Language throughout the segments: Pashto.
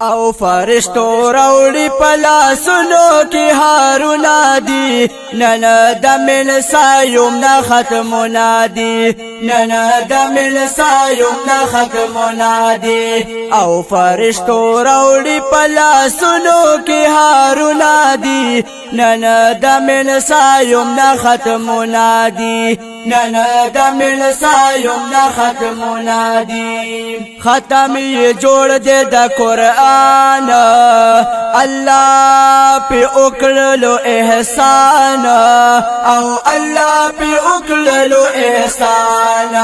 او فرشتو روڑی پلاسونو کی هارونا دی نن دمل سایوم نا ختمونا دی نن دمل سایوم نا ختمونا دی او فرشتو روڑی پلاسونو کی هارونا دی نن دمل سایوم نا ختمونا دی نن دمل سایوم نا ختمونا دی ختمی جوڑ دے دا قرآن اللہ پی اکللو احسان او اللہ پی اکللو احسان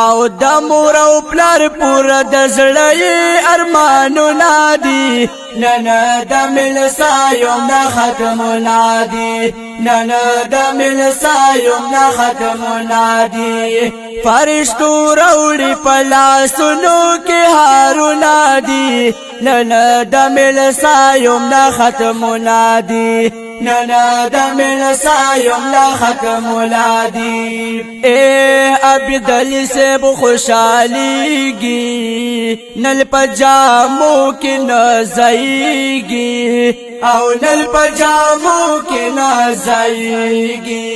او دمور او پلار پورا دزڑی ارمانو نادی نن دمل سایوم نا ختمونا دی نن دمل سایوم نا ختمونا دی فرشتو روڑی پلاسونو کی هارونا دی نن دمل سایوم نا ختمونا دی نن دمل سایوم نا ختمونا دی اے عبدالعلی سے خوشحالی گی نل پجامو کی نزائیگی او نل پجامو کی نزائیگی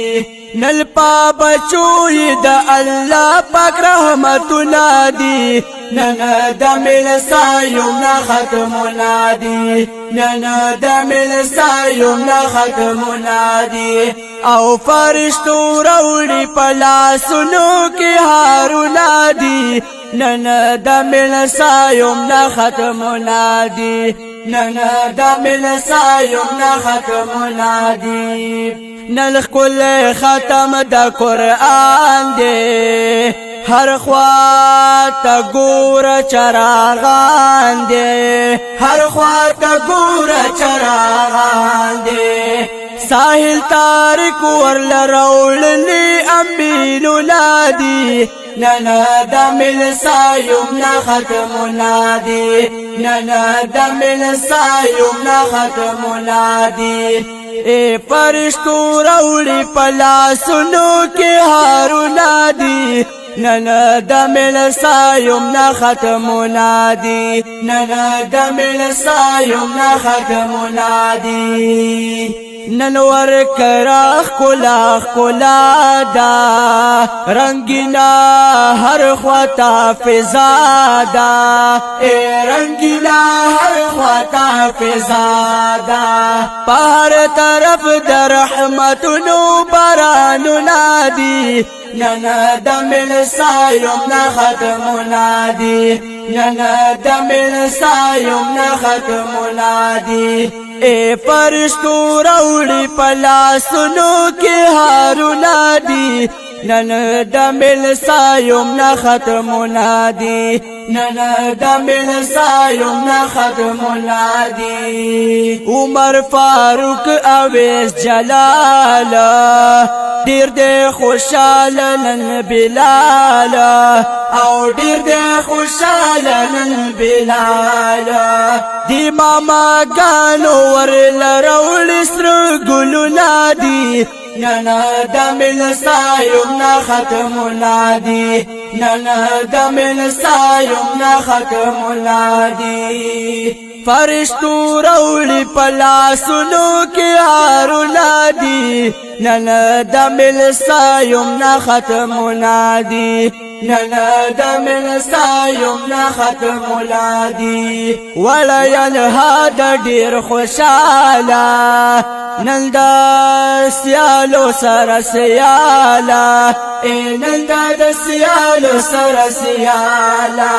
نل پا بچوی دا اللہ پاک رحمتنا دی نن دمل سایوم نا ختمونا دی نن دمل سایوم نا ختمونا دی او فرشتو روڑی پلاسونو کی هارونا دی نن دمل سایوم نا ختمونا دی نن دمل سایوم نا ختمونا دی نلخ کل ختم دا قرآن دے ہر خوات گور چراغان دے ہر خوات گور چراغان دے ساحل تارک ورل روڑلی امینو نادی نن دمل سایوم نا ختمونا دی نن دمل سایوم نا ختمونا دی اے فرشتو روڑی پلاسونو کی هارونا دی نن دمل سایوم نا ختمونا دی نن دمل سایوم نا ختمونا دی نن ورکراخ کلا دا رنگینا ہر خواتا فزادا اے رنگینا ہر خواتا فزادا پہر طرف در رحمتنو برانو نادی نن دمل سایوم نا ختمونا دی نن دمل سایوم نا ختمونا دی اے فرشتو روڑی پلاسونو کی هارونا دی نن دمل سایوم نا ختمونا دی نن دمل سایوم نا ختمونا دی عمر فاروق اویس جلال دیر دے خوشحال نن بلال او دیر دے خوشحال نن بلال دی ماما گانو ورل روڑ سر گلو نادی نن دمل سایوم نا ختمونا دی نن دمل سایوم نا ختمونا دی فرشتو روڑی پلاسونو کی هارونا دی نن دمل سایوم نا ختمونا دی نن دمل سایوم نا ختمونا دی ولا ینها دا دیر خوشالا نن دا سیالو سر سیالا اے نن دا سیالو سر سیالا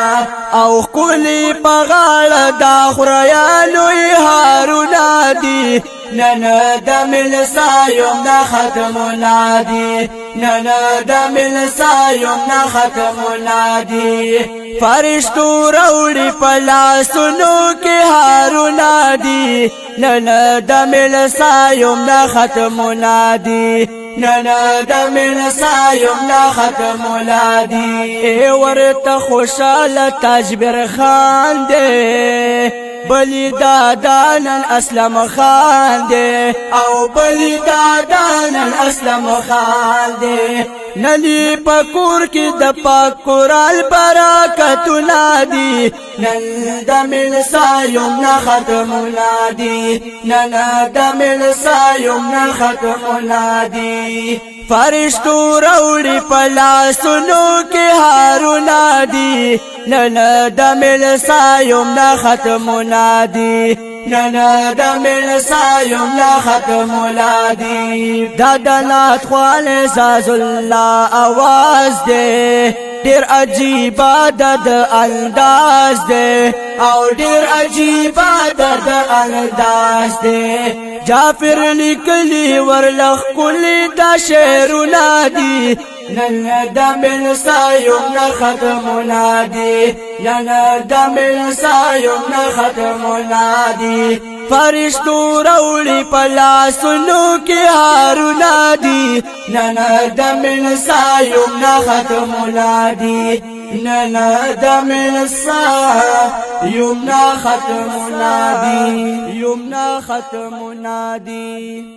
او کلی پغاڑ دا خریالو هارونا دی نن دمل سایوم نا ختمونا دی نن دمل سایوم نا ختمونا دی فرشتو روڑی پلاسونو کی هارونا دی نن دمل سایوم نا ختمونا دی نن دمل سایوم نا ختمونا دی اے ورت خوشال تاجبر خان دے بلی دادانن اسلم خان دے او بلی دادانن اسلم خان دے نلی پکور کی د پاک قرآن برکتنا دی نن د ملسایم نا ختمنا دی نن د ملسایم نا ختمنا دی فرشتو روڑی پلاسونو کی هارونا دی نن د ملسایم نا ختمنا دی نن د ملسایم نا ختمنا دی دادنات خوال زاز اللہ آواز دے دیر عجیبا د انداز دے او دیر عجیبا د انداز دے جعفر لکلی ورلخ کلی دا شعرنا دی نن د ملسایم نا ختمنا دی نن د ملسایم نا ختمنا دی فرشتو روڑی پلاسونو کی هارونا دی نن د ملسایم نا ختمنا دی نن د ملسایم نا ختمنا دی